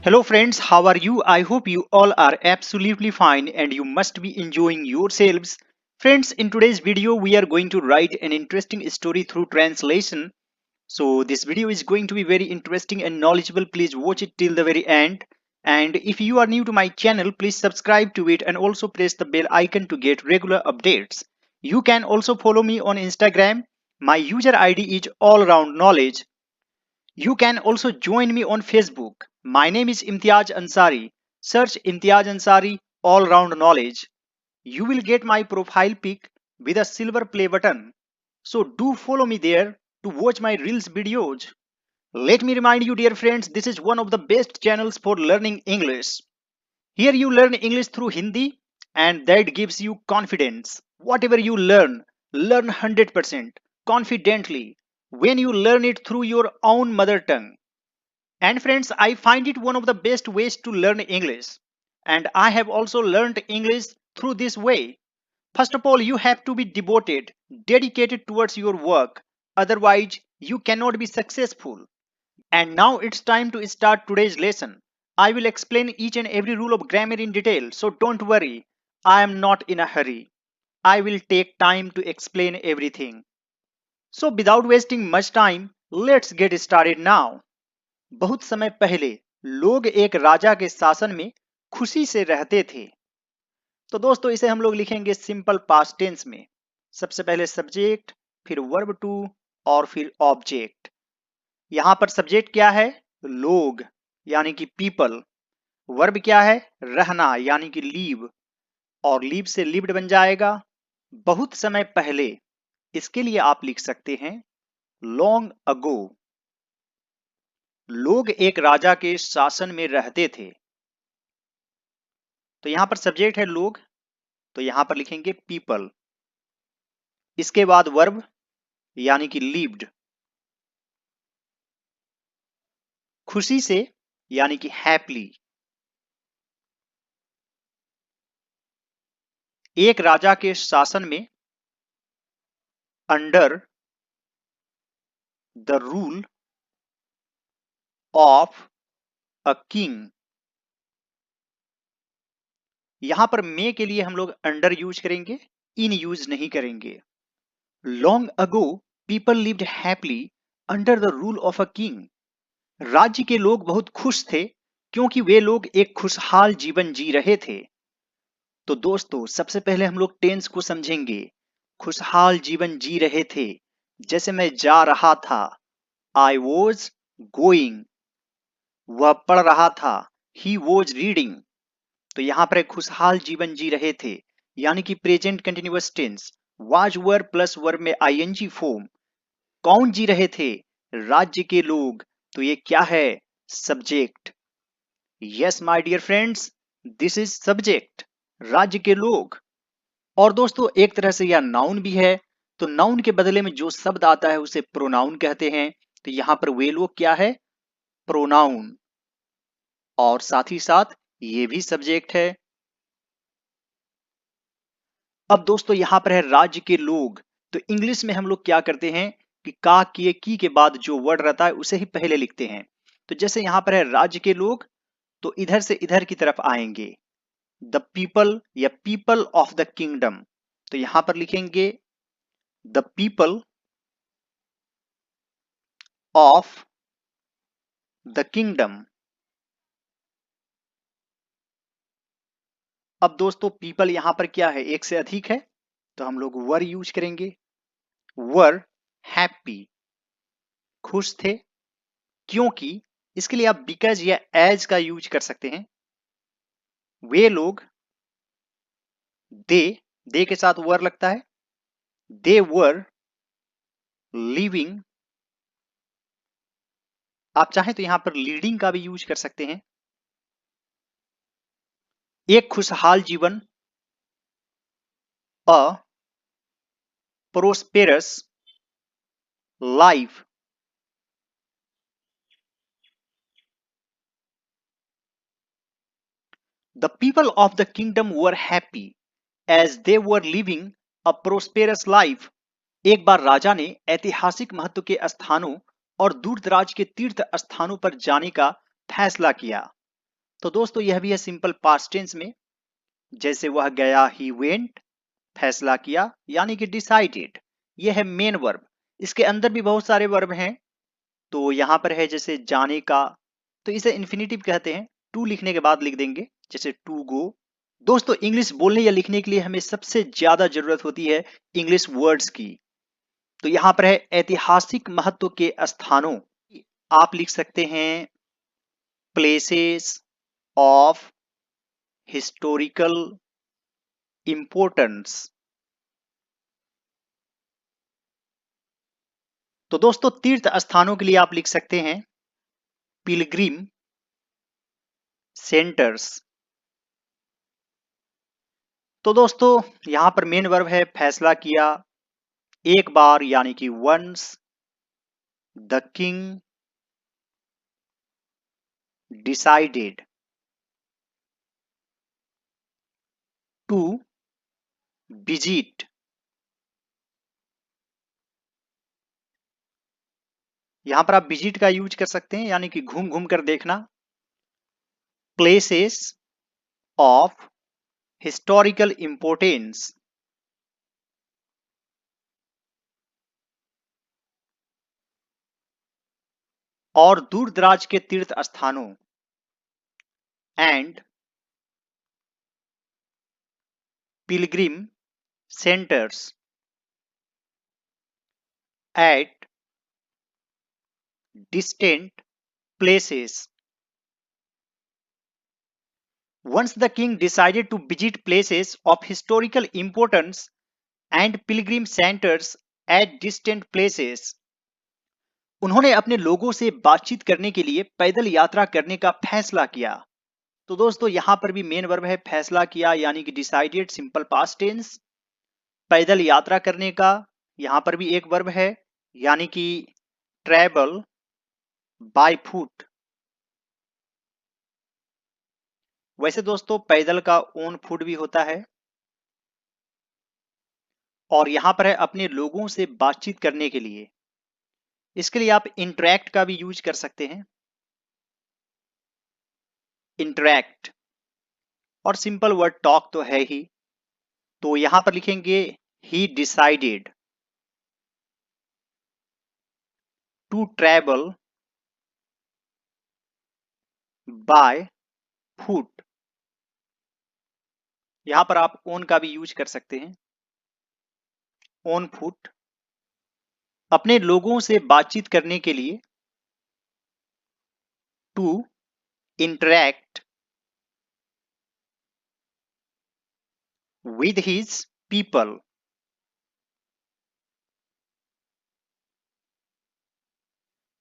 Hello friends, how are you? I hope you all are absolutely fine and you must be enjoying yourselves. Friends, in today's video we are going to write an interesting story through translation. So this video is going to be very interesting and knowledgeable. Please watch it till the very end. And if you are new to my channel, please subscribe to it and also press the bell icon to get regular updates. You can also follow me on Instagram. My user ID is allaroundknowledge. You can also join me on Facebook. My name is Imtiaz Ansari. Search Imtiaz Ansari All Round Knowledge. You will get my profile pic with a silver play button. So do follow me there to watch my Reels videos. Let me remind you dear friends, this is one of the best channels for learning English. Here you learn English through Hindi and that gives you confidence. Whatever you learn 100% confidently when you learn it through your own mother tongue. And friends, I find it one of the best ways to learn English. And I have also learned English through this way. First of all, you have to be devoted, dedicated towards your work. Otherwise, you cannot be successful. And now it's time to start today's lesson. I will explain each and every rule of grammar in detail, so don't worry. I am not in a hurry. I will take time to explain everything. So without wasting much time, let's get started now. बहुत समय पहले लोग एक राजा के शासन में खुशी से रहते थे। तो दोस्तों इसे हम लोग लिखेंगे सिंपल पास्ट टेंस में। सबसे पहले सब्जेक्ट, फिर वर्ब टू और फिर ऑब्जेक्ट। यहां पर सब्जेक्ट क्या है? लोग यानी कि पीपल। वर्ब क्या है? रहना यानी कि लीव, और लीव से लिव्ड बन जाएगा बहुत समय पहले। इसके लिए आप लिख सकते हैं लॉन्ग अगो। लोग एक राजा के शासन में रहते थे। तो यहां पर सब्जेक्ट है लोग, तो यहां पर लिखेंगे पीपल। इसके बाद वर्ब यानी कि लिव्ड, खुशी से यानी कि हैप्पीली। एक राजा के शासन में, under the rule of a king. यहां पर मे के लिए हम लोग अंडर यूज करेंगे, इन यूज नहीं करेंगे। Long ago people lived happily under the rule of a king. राज्य के लोग बहुत खुश थे क्योंकि वे लोग एक खुशहाल जीवन जी रहे थे। तो दोस्तों सबसे पहले हम लोग टेंस को समझेंगे। खुशहाल जीवन जी रहे थे, जैसे मैं जा रहा था, आई वॉज गोइंग। वह पढ़ रहा था, ही वॉज रीडिंग। तो यहां पर एक खुशहाल जीवन जी रहे थे यानी कि present continuous tense, was were plus verb में आईएनजी फॉर्म। कौन जी रहे थे? राज्य के लोग। तो ये क्या है? Subject. Yes my dear friends, this is subject, राज्य के लोग। और दोस्तों एक तरह से यह नाउन भी है। तो नाउन के बदले में जो शब्द आता है उसे प्रोनाउन कहते हैं। तो यहां पर वे लोग क्या है? प्रोनाउन। और साथ ही साथ ये भी सब्जेक्ट है। अब दोस्तों यहां पर है राज्य के लोग। तो इंग्लिश में हम लोग क्या करते हैं कि का किए की के बाद जो वर्ड रहता है उसे ही पहले लिखते हैं। तो जैसे यहां पर है राज्य के लोग, तो इधर से इधर की तरफ आएंगे द पीपल या पीपल ऑफ द किंगडम। तो यहां पर लिखेंगे the people of the kingdom. अब दोस्तों पीपल यहां पर क्या है? एक से अधिक है, तो हम लोग वर यूज करेंगे। वर हैप्पी, खुश थे क्योंकि। इसके लिए आप बिकॉज या एज का यूज कर सकते हैं। वे लोग, दे के साथ वर लगता है, दे वर लिविंग। आप चाहें तो यहां पर लीडिंग का भी यूज कर सकते हैं। एक खुशहाल जीवन, a prosperous life. The people of the kingdom were happy as they were living a prosperous life. एक बार राजा ने ऐतिहासिक महत्व के स्थानों और दूर दराज के तीर्थ स्थानों पर जाने का फैसला किया। तो दोस्तों यह भी है सिंपल पास्ट टेंस में, जैसे वह गया, ही वेंट, फैसला किया यानी कि डिसाइडेड, यह है मेन वर्ब। इसके अंदर भी बहुत सारे वर्ब हैं, तो यहां पर है जैसे जाने का, तो इसे इन्फिनिटिव कहते हैं, टू लिखने के बाद लिख देंगे, जैसे टू गो। दोस्तों इंग्लिश बोलने या लिखने के लिए हमें सबसे ज्यादा जरूरत होती है इंग्लिश वर्ड्स की। तो यहां पर है ऐतिहासिक महत्व के स्थानों, आप लिख सकते हैं प्लेसेस ऑफ हिस्टोरिकल इंपोर्टेंस। तो दोस्तों तीर्थ स्थानों के लिए आप लिख सकते हैं पिलग्रिम सेंटर्स। तो दोस्तों यहां पर मेन वर्ब है फैसला किया, एक बार यानी कि once, the king decided to visit. यहां पर आप विजिट का यूज कर सकते हैं यानी कि घूम घूम कर देखना, प्लेसेस ऑफ हिस्टोरिकल इंपोर्टेंस। और दूर दराज के तीर्थ स्थानों, and pilgrim centres at distant places. Once the king decided to visit places of historical importance and pilgrim centers at distant places, उन्होंने अपने लोगों से बातचीत करने के लिए पैदल यात्रा करने का फैसला किया। तो दोस्तों यहां पर भी मेन वर्ब है फैसला किया यानी कि डिसाइडेड, सिंपल पास्ट टेंस। पैदल यात्रा करने का यहां पर भी एक वर्ब है यानी कि ट्रैवल बाय फुट। वैसे दोस्तों पैदल का ओन फूड भी होता है, और यहां पर है अपने लोगों से बातचीत करने के लिए, इसके लिए आप इंटरैक्ट का भी यूज कर सकते हैं, इंटरैक्ट। और सिंपल वर्ड टॉक तो है ही, तो यहां पर लिखेंगे ही decided to travel by foot. यहां पर आप ओन का भी यूज कर सकते हैं, ओन फुट, अपने लोगों से बातचीत करने के लिए, to interact with his people.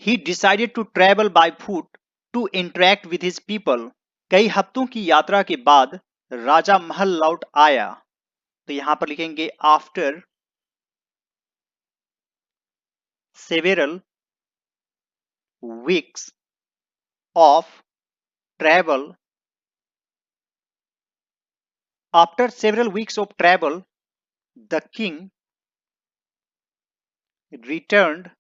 He decided to travel by foot to interact with his people. कई हफ्तों की यात्रा के बाद राजा महल लौट आया, तो यहां पर लिखेंगे after several weeks of travel. After several weeks of travel, the king returned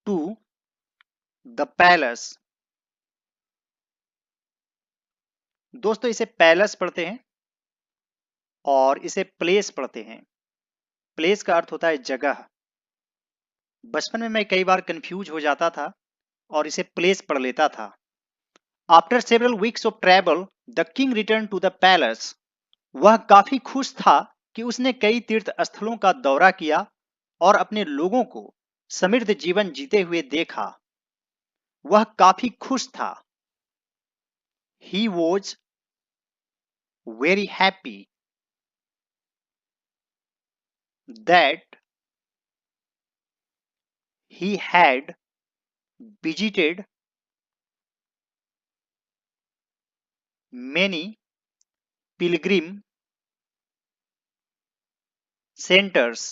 to the palace. दोस्तों इसे पैलेस पढ़ते हैं और इसे प्लेस पढ़ते हैं। प्लेस का अर्थ होता है जगह। बचपन में मैं कई बार कंफ्यूज हो जाता था और इसे प्लेस पढ़ लेता था। After several weeks of travel, the king returned to the palace. वह काफी खुश था कि उसने कई तीर्थ स्थलों का दौरा किया और अपने लोगों को समृद्ध जीवन जीते हुए देखा। वह काफी खुश था। He was very happy that he had visited many pilgrim centers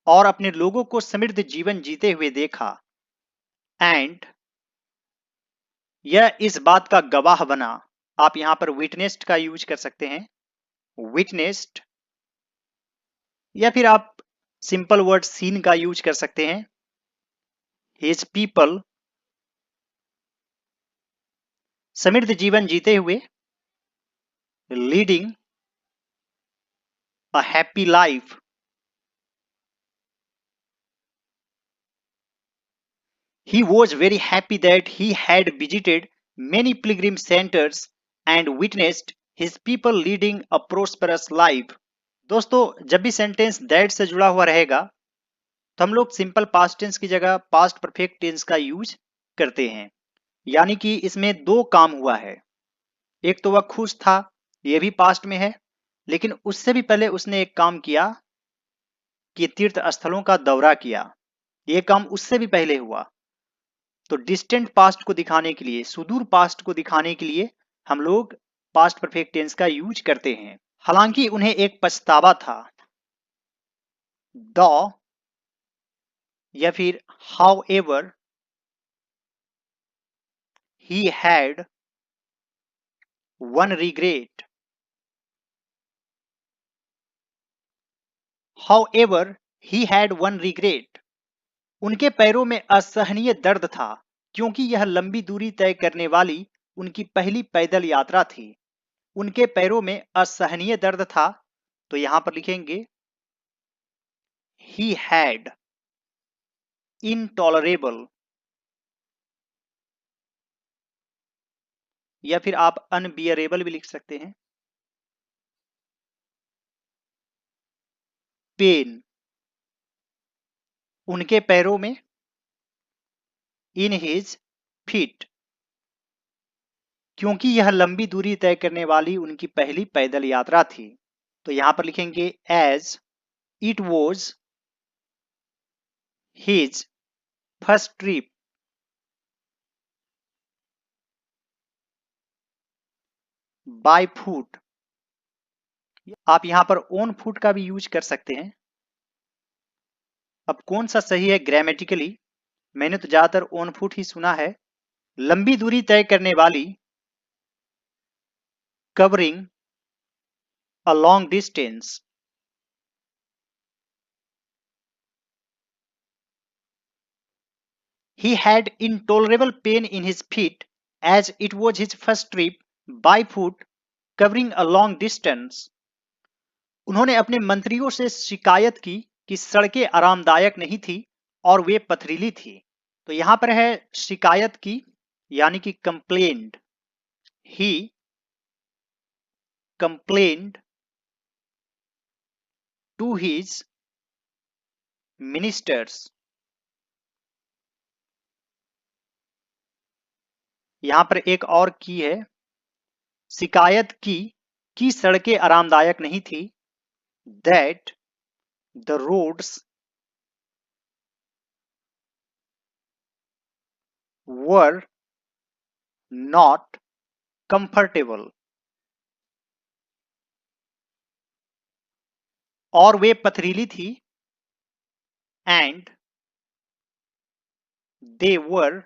और अपने लोगों को समृद्ध जीवन जीते हुए देखा। एंड यह इस बात का गवाह बना, आप यहां पर विटनेस्ड का यूज कर सकते हैं, विटनेस्ड, या फिर आप सिंपल वर्ड सीन का यूज कर सकते हैं, हिज पीपल समृद्ध जीवन जीते हुए, leading a happy life. He was very happy that he had visited many pilgrim centers and witnessed his people leading a prosperous life. दोस्तों, जब भी सेंटेंस दैट से जुड़ा हुआ रहेगा तो हम लोग सिंपल पास्ट टेंस की जगह पास्ट परफेक्ट टेंस का यूज करते हैं। यानी कि इसमें दो काम हुआ है। एक तो वह खुश था, यह भी पास्ट में है, लेकिन उससे भी पहले उसने एक काम किया कि तीर्थ स्थलों का दौरा किया। यह काम उससे भी पहले हुआ। तो डिस्टेंट पास्ट को दिखाने के लिए, सुदूर पास्ट को दिखाने के लिए हम लोग पास्ट परफेक्ट टेंस का यूज करते हैं। हालांकि उन्हें एक पछतावा था। द या फिर how ever he had one regret. How ever he had one regret. उनके पैरों में असहनीय दर्द था क्योंकि यह लंबी दूरी तय करने वाली उनकी पहली पैदल यात्रा थी। उनके पैरों में असहनीय दर्द था, तो यहां पर लिखेंगे ही हैड इनटॉलरेबल, या फिर आप अनबियरेबल भी लिख सकते हैं, पेन उनके पैरों में, इन हिज फीट क्योंकि यह लंबी दूरी तय करने वाली उनकी पहली पैदल यात्रा थी। तो यहां पर लिखेंगे as it was his first trip by foot. आप यहां पर ऑन फुट का भी यूज कर सकते हैं। अब कौन सा सही है ग्रामेटिकली? मैंने तो ज्यादातर ऑन फुट ही सुना है। लंबी दूरी तय करने वाली, covering a long distance. He had intolerable pain in his feet as it was his first trip by foot covering a long distance. उन्होंने अपने मंत्रियों से शिकायत की कि सड़कें आरामदायक नहीं थी और वे पथरीली थी। तो यहां पर है शिकायत की, यानी कि complained. He complained to his ministers. यहां पर एक और की है, शिकायत की कि सड़कें आरामदायक नहीं थी, that the roads were not comfortable, और वे पथरीली थी, एंड दे वर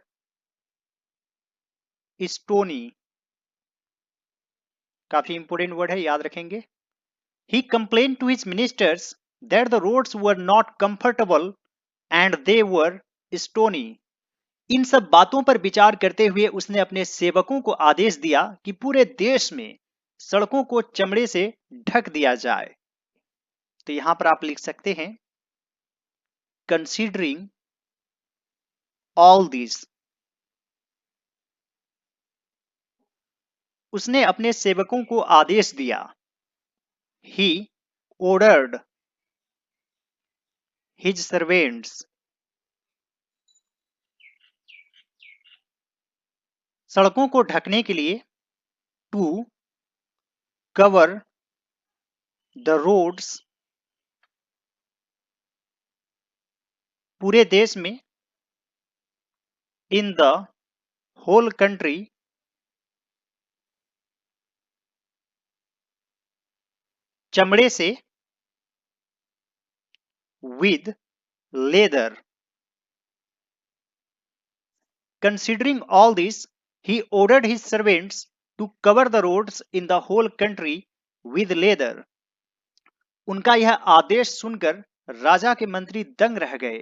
स्टोनी। काफी इंपोर्टेंट वर्ड है, याद रखेंगे। He complain to his ministers that the roads were not comfortable and they were stony. इन सब बातों पर विचार करते हुए उसने अपने सेवकों को आदेश दिया कि पूरे देश में सड़कों को चमड़े से ढक दिया जाए। तो यहां पर आप लिख सकते हैं कंसीडरिंग ऑल दिस। उसने अपने सेवकों को आदेश दिया। ही ordered his servants, सड़कों को ढकने के लिए, टू कवर द रोड्स, पूरे देश में, इन द होल कंट्री, चमड़े से, with leather. Considering all this he ordered his servants to cover the roads in the whole country with leather. उनका यह आदेश सुनकर राजा के मंत्री दंग रह गए।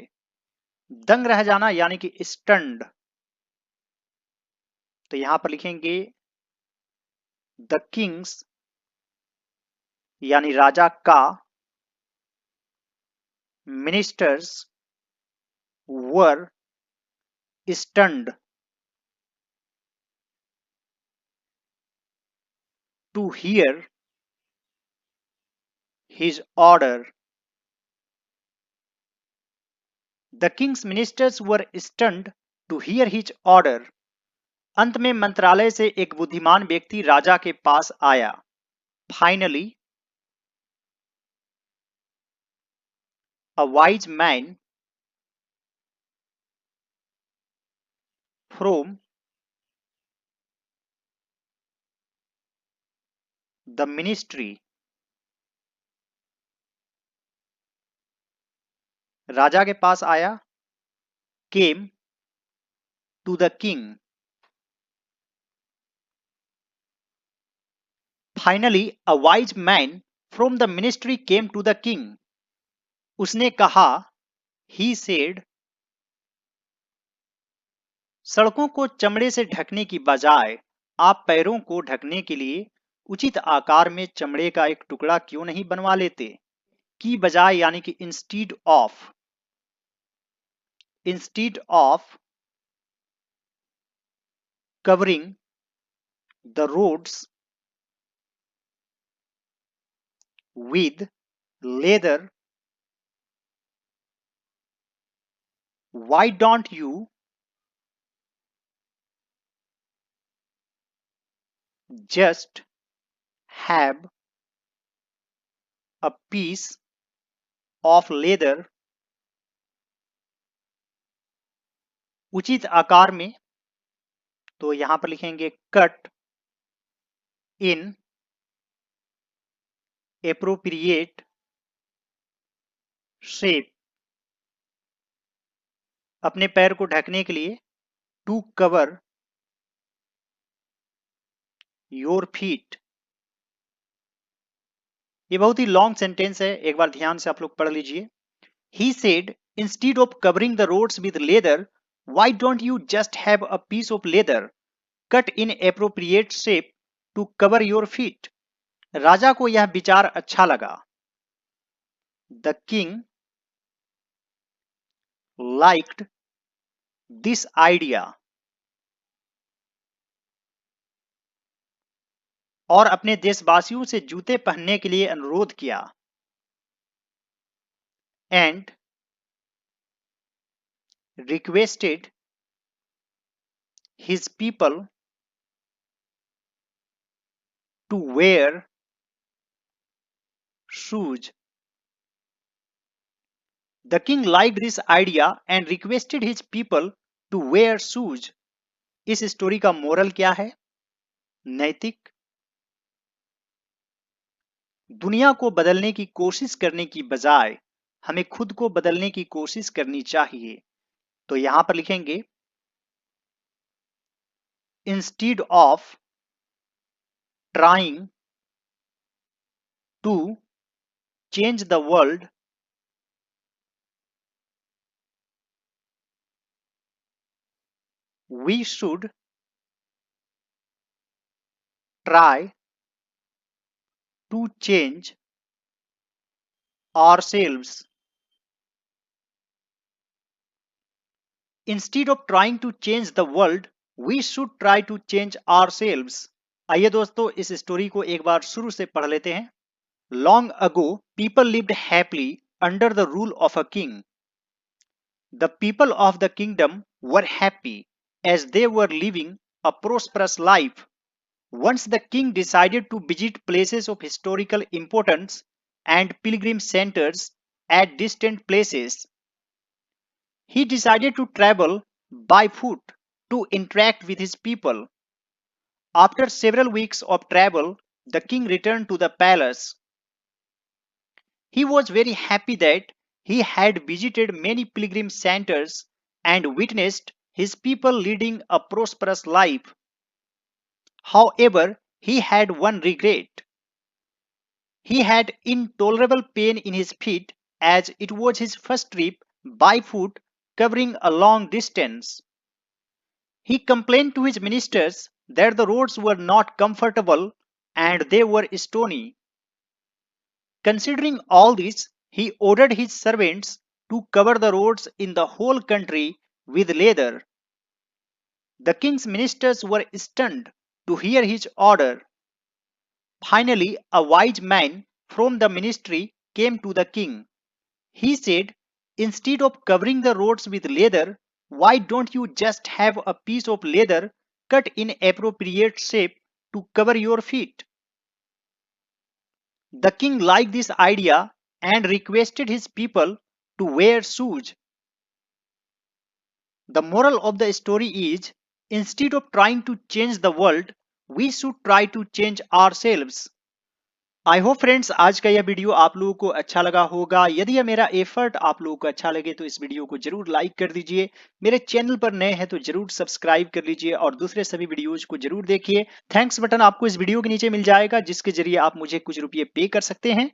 दंग रह जाना यानी कि स्टन्ड, तो यहां पर लिखेंगे द किंग्स यानी राजा का ministers were stunned to hear his order. The king's ministers were stunned to hear his order. अंत में मंत्रालय से एक बुद्धिमान व्यक्ति राजा के पास आया। Finally a wise man from the ministry, राजा के पास आया, came to the king. Finally a wise man from the ministry came to the king. उसने कहा, ही सेड, सड़कों को चमड़े से ढकने की बजाय आप पैरों को ढकने के लिए उचित आकार में चमड़े का एक टुकड़ा क्यों नहीं बनवा लेते। की बजाय यानी कि instead of covering the roads with leather, why don't you just have a piece of leather, उचित आकार में, तो यहां पर लिखेंगे कट इन एप्रोप्रिएट शेप, अपने पैर को ढकने के लिए, टू कवर योर फीट। ये बहुत ही लॉन्ग सेंटेंस है, एक बार ध्यान से आप लोग पढ़ लीजिए। He said, instead of covering the roads with leather, why don't you just have a piece of leather cut in appropriate shape to cover your feet? राजा को यह विचार अच्छा लगा। The king liked this idea, और अपने देशवासियों से जूते पहनने के लिए अनुरोध किया। And requested his people to wear shoes. The king liked this idea and requested his people to wear shoes. इस स्टोरी का मोरल क्या है? नैतिक, दुनिया को बदलने की कोशिश करने की बजाय हमें खुद को बदलने की कोशिश करनी चाहिए। तो यहां पर लिखेंगे instead of trying to change the world, we should try to change ourselves. Instead of trying to change the world, we should try to change ourselves. आइए दोस्तों इस स्टोरी को एक बार शुरू से पढ़ लेते हैं। Long ago, people lived happily under the rule of a king. The people of the kingdom were happy as they were living a prosperous life. Once the king decided to visit places of historical importance and pilgrim centers at distant places. He decided to travel by foot to interact with his people. After several weeks of travel, the king returned to the palace. He was very happy that he had visited many pilgrim centers and witnessed his people leading a prosperous life. However, he had one regret. He had intolerable pain in his feet as it was his first trip by foot covering a long distance. He complained to his ministers that the roads were not comfortable and they were stony. Considering all this, he ordered his servants to cover the roads in the whole country with leather. The king's ministers were stunned to hear his order. Finally, a wise man from the ministry came to the king. He said, "Instead of covering the roads with leather, why don't you just have a piece of leather cut in appropriate shape to cover your feet?" The king liked this idea and requested his people to wear shoes. The moral of the story is, instead of trying to change the world, we should try to change ourselves. I hope friends आज का यह video आप लोगों को अच्छा लगा होगा। यदि यह मेरा एफर्ट आप लोगों को अच्छा लगे तो इस वीडियो को जरूर लाइक कर दीजिए। मेरे चैनल पर नए हैं तो जरूर सब्सक्राइब कर लीजिए और दूसरे सभी वीडियोज को जरूर देखिए। थैंक्स बटन आपको इस वीडियो के नीचे मिल जाएगा जिसके जरिए आप मुझे कुछ रुपये पे कर सकते हैं।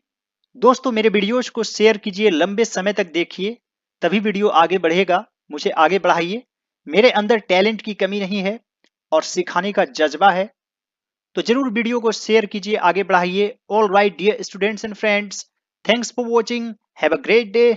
दोस्तों मेरे वीडियोज को शेयर कीजिए, लंबे समय तक देखिए, तभी वीडियो आगे बढ़ेगा। मुझे आगे बढ़ाइए। मेरे अंदर टैलेंट की कमी नहीं है और सिखाने का जज्बा है, तो जरूर वीडियो को शेयर कीजिए, आगे बढ़ाइए। All right dear students and friends, thanks for watching, have a great day.